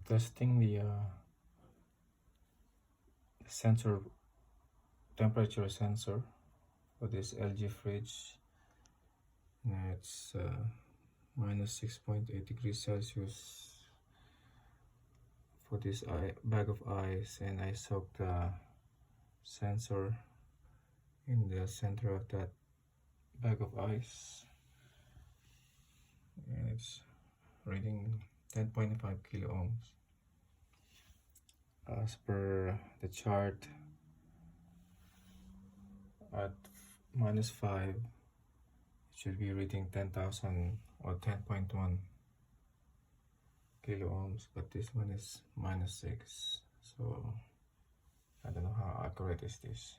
testing the sensor, temperature sensor for this LG fridge. It's minus 6.8 degrees Celsius for this bag of ice, and I soaked the sensor in the center of that bag of ice, and it's reading 10.5 kilo ohms. As per the chart, at -5 it should be reading 10,000 or 10.1 kilo ohms, but this one is -6, so I don't know how accurate is this.